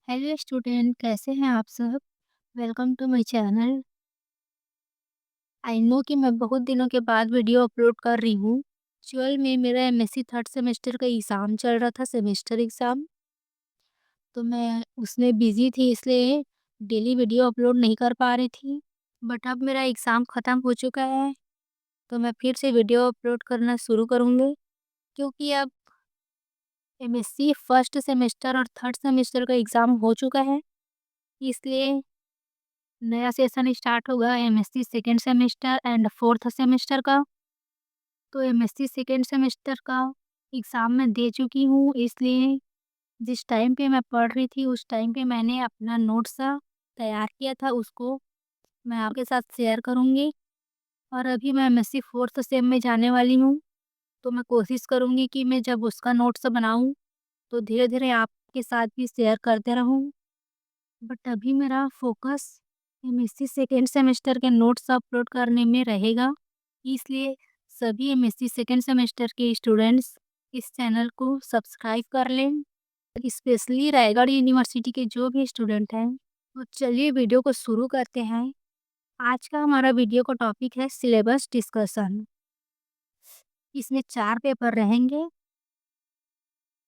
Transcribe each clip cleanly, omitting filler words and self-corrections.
Hello student, कैसे हैं आप सब? Welcome to my channel. I know कि मैं बहुत दिनों के बाद वीडियो अपलोड कर रही हूँ। एक्चुअल में मेरा एमएससी थर्ड सेमेस्टर का एग्ज़ाम चल रहा था, सेमेस्टर एग्ज़ाम। तो मैं उसमें बिज़ी थी, इसलिए डेली वीडियो अपलोड नहीं कर पा रही थी। बट अब मेरा एग्ज़ाम ख़त्म हो चुका है, तो मैं फिर से वीडियो अपलोड करना शुरू करूँगी, क्योंकि अब एमएससी फर्स्ट सेमेस्टर और थर्ड सेमेस्टर का एग्ज़ाम हो चुका है। इसलिए नया सेशन स्टार्ट होगा MSc second semester and fourth semester का। तो एमएससी सेकेंड सेमेस्टर का एग्ज़ाम मैं दे चुकी हूँ, इसलिए जिस टाइम पे मैं पढ़ रही थी उस टाइम पे मैंने अपना नोट्स सा तैयार किया था, उसको मैं आपके साथ शेयर करूँगी। और अभी मैं एमएससी फोर्थ सेम में जाने वाली हूँ, तो मैं कोशिश करूँगी कि मैं जब उसका नोट्स बनाऊँ तो धीरे-धीरे आपके साथ भी शेयर करते रहूँ। बट अभी मेरा फोकस एमएससी सेकेंड सेमेस्टर के नोट्स अपलोड करने में रहेगा, इसलिए सभी एमएससी सेकेंड सेमेस्टर के स्टूडेंट्स इस चैनल को सब्सक्राइब कर लें, स्पेशली रायगढ़ यूनिवर्सिटी के जो भी स्टूडेंट हैं। तो चलिए वीडियो को शुरू करते हैं। आज का हमारा वीडियो का टॉपिक है सिलेबस डिस्कशन। इसमें 4 पेपर रहेंगे।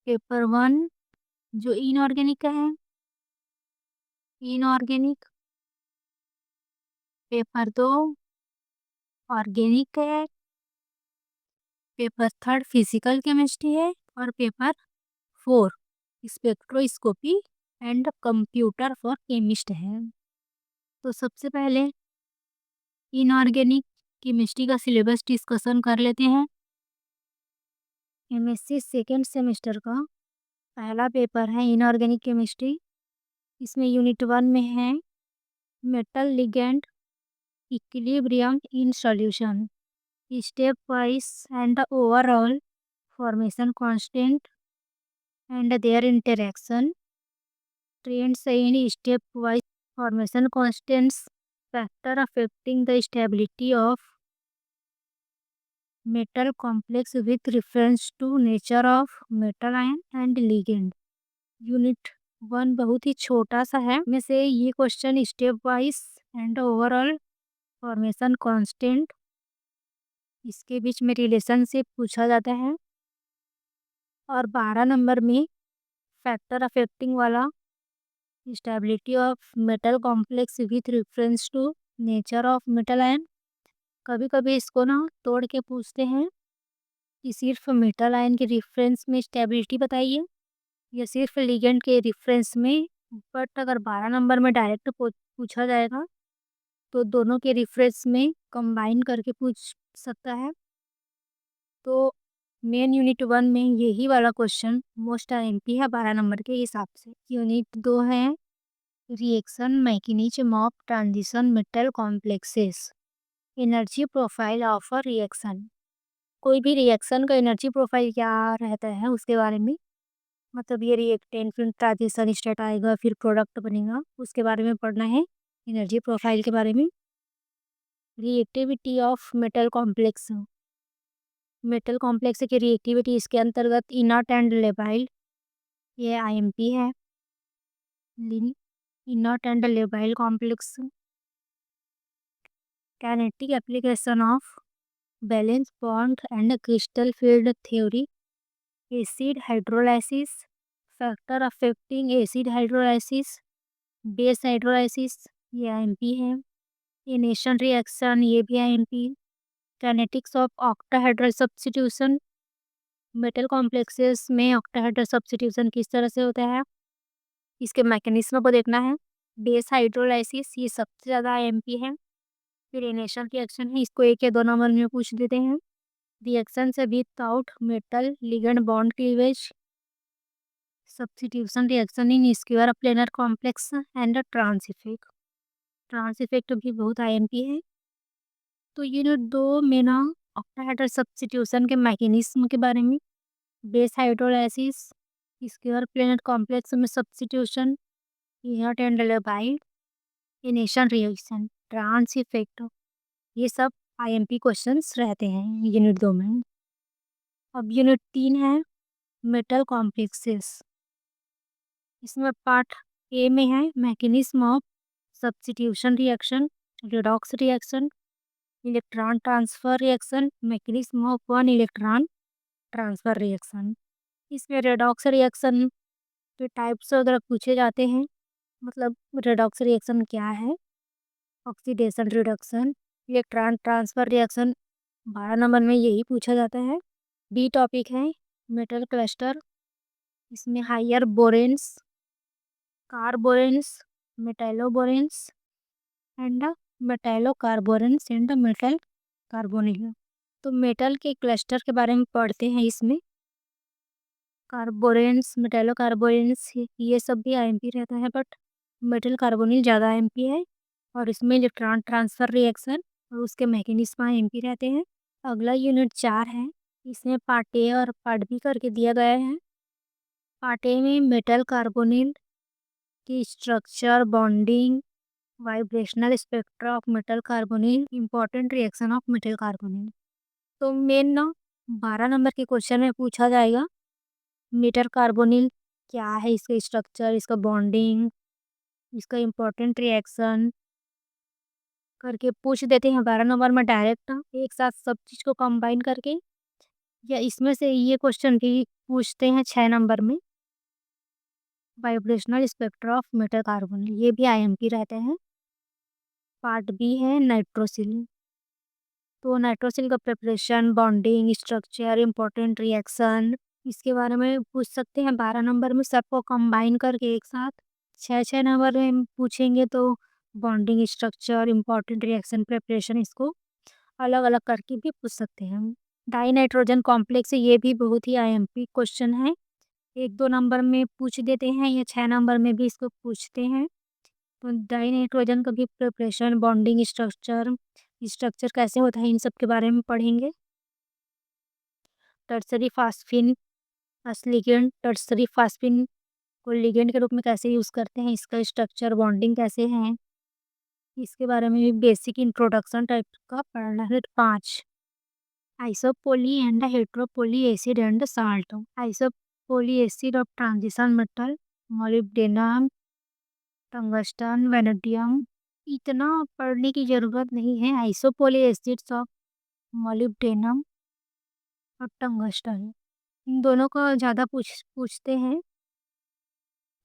पेपर 1 जो इनऑर्गेनिक का है, इनऑर्गेनिक। पेपर 2 ऑर्गेनिक का है। पेपर 3 फिजिकल केमिस्ट्री है और paper 4 spectroscopy and computer for chemist है। तो सबसे पहले इनऑर्गेनिक केमिस्ट्री का सिलेबस डिस्कशन कर लेते हैं। एमएससी सेकेंड सेमेस्टर का पहला पेपर है इनऑर्गेनिक केमिस्ट्री। इसमें यूनिट 1 में है metal ligand equilibrium in solution, step wise and overall formation constant and their interaction, trends in stepwise formation constants, factor affecting the stability of metal complex with reference to nature of metal ion and ligand। Unit 1 बहुत ही छोटा सा है, में से ये question step wise and overall formation constant, इसके बीच में relationship पूछा जाता है। और 12 नंबर में फैक्टर अफेक्टिंग वाला stability of metal complex with reference to nature of metal ion. कभी कभी इसको ना तोड़ के पूछते हैं कि सिर्फ मेटल आयन के रेफरेंस में स्टेबिलिटी बताइए या सिर्फ लिगेंड के रेफरेंस में। बट अगर 12 नंबर में डायरेक्ट पूछा जाएगा तो दोनों के रेफरेंस में कंबाइन करके पूछ सकता है। तो मेन यूनिट 1 में यही वाला क्वेश्चन मोस्ट आईएमपी है 12 नंबर के हिसाब से। यूनिट 2 है reaction mechanism of transition metal complexes, energy profile of a reaction. कोई भी रिएक्शन का एनर्जी प्रोफाइल क्या रहता है उसके बारे में, मतलब ये रिएक्टेंट फिर ट्रांजिशन स्टेट आएगा फिर प्रोडक्ट बनेगा, उसके बारे में पढ़ना है, एनर्जी प्रोफाइल के बारे में। Reactivity of metal complex, metal complex की रिएक्टिविटी इसके अंतर्गत इनर्ट एंड लेबाइल, ये आईएमपी है। Inert and labile complex, kinetic application of valence bond and crystal field theory, acid hydrolysis, factor affecting acid hydrolysis, base hydrolysis, ये IMP है। Enation reaction, ये भी IMP. Kinetics of octahedral substitution, metal complexes में octahedral substitution किस तरह से होता है, इसके मैकेनिज्म को देखना है। बेस हाइड्रोलाइसिस ये सबसे ज़्यादा आईएमपी है। फिर इनेशन रिएक्शन है, इसको 1 या 2 नंबर में पूछ देते हैं। रिएक्शन से without metal ligand bond cleavage, substitution reaction in square planar complex and trans effect. Trans effect भी बहुत आईएमपी है। तो यूनिट 2 में ना ऑक्टाहेड्रल सब्स्टिट्यूशन के मैकेनिज्म के बारे में, base hydrolysis, square planar complex में substitution, inert and labile, anation reaction, trans effect, ये सब आईएमपी क्वेश्चंस रहते हैं यूनिट 2 में। अब यूनिट 3 है मेटल कॉम्प्लेक्सेस। इसमें पार्ट ए में है mechanism of substitution reaction, redox reaction, electron transfer reaction, mechanism of one electron transfer reaction. इसमें रेडॉक्स रिएक्शन के टाइप्स वगैरह पूछे जाते हैं, मतलब रेडॉक्स रिएक्शन क्या है, oxidation reduction, electron transfer reaction 12 number में यही पूछा जाता है। बी टॉपिक है मेटल क्लस्टर, इसमें higher boranes, carboranes, metalloboranes and metallocarboranes and metal carbonyl. तो मेटल के क्लस्टर के बारे में पढ़ते हैं इसमें। कार्बोरेन्स, मेटैलोकार्बोरेन्स ये सब भी आईएमपी रहता है, बट मेटल कार्बोनिल ज़्यादा आईएमपी है। और इसमें इलेक्ट्रॉन ट्रांसफर रिएक्शन और उसके मैकेनिज्म आईएमपी रहते हैं। अगला यूनिट 4 है, इसमें पार्ट ए और पार्ट बी करके दिया गया है। पार्ट ए में मेटल कार्बोनिल की structure, bonding, vibrational spectra of metal carbonyl, important reaction of metal carbonyl. तो मेन ना 12 नंबर के क्वेश्चन में पूछा जाएगा मेटल कार्बोनिल क्या है, इसका स्ट्रक्चर, इसका बॉन्डिंग, इसका इंपॉर्टेंट रिएक्शन करके पूछ देते हैं 12 नंबर में डायरेक्ट एक साथ सब चीज़ को कंबाइन करके। या इसमें से ये क्वेश्चन भी पूछते हैं 6 नंबर में, vibrational spectra of metal carbonyl, ये भी आईएमपी रहते हैं। पार्ट बी है नाइट्रोसिल। तो नाइट्रोसिल का preparation, bonding, structure, important reaction इसके बारे में पूछ सकते हैं 12 नंबर में, सबको कंबाइन करके एक साथ। 6 नंबर में पूछेंगे तो bonding, structure, important reaction, preparation इसको अलग अलग करके भी पूछ सकते हैं। डाई नाइट्रोजन कॉम्प्लेक्स ये भी बहुत ही आईएमपी क्वेश्चन है, 1-2 नंबर में पूछ देते हैं या 6 नंबर में भी इसको पूछते हैं। तो डाई नाइट्रोजन का भी प्रिपरेशन, बॉन्डिंग, स्ट्रक्चर, स्ट्रक्चर कैसे होता है इन सब के बारे में पढ़ेंगे। Tertiary phosphine ligand, tertiary phosphine को लिगेंड के रूप में कैसे यूज़ करते हैं, इसका स्ट्रक्चर, बॉन्डिंग कैसे है, इसके बारे में भी बेसिक इंट्रोडक्शन टाइप का पढ़ना है। 5 isopoly and heteropoly acid and salt. Isopoly acid of transition metal, molybdenum, tungsten, vanadium इतना पढ़ने की ज़रूरत नहीं है। आइसोपोली एसिड्स ऑफ मोलिब्डेनम और टंगस्टन इन दोनों को ज़्यादा पूछते हैं।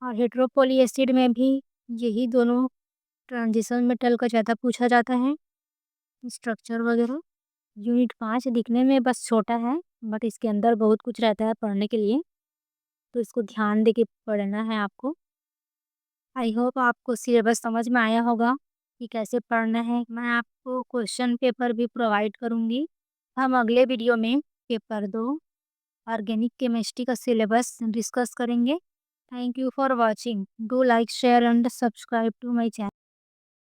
और हेट्रोपोली एसिड में भी यही दोनों ट्रांजिशन मेटल का ज़्यादा पूछा जाता है, स्ट्रक्चर वगैरह। यूनिट 5 दिखने में बस छोटा है, बट इसके अंदर बहुत कुछ रहता है पढ़ने के लिए, तो इसको ध्यान दे के पढ़ना है आपको। आई होप आपको सिलेबस समझ में आया होगा कि कैसे पढ़ना है। मैं आपको क्वेश्चन पेपर भी प्रोवाइड करूँगी। हम अगले वीडियो में पेपर 2 ऑर्गेनिक केमिस्ट्री का सिलेबस डिस्कस करेंगे। Thank you for watching. Do like, share and subscribe to my channel.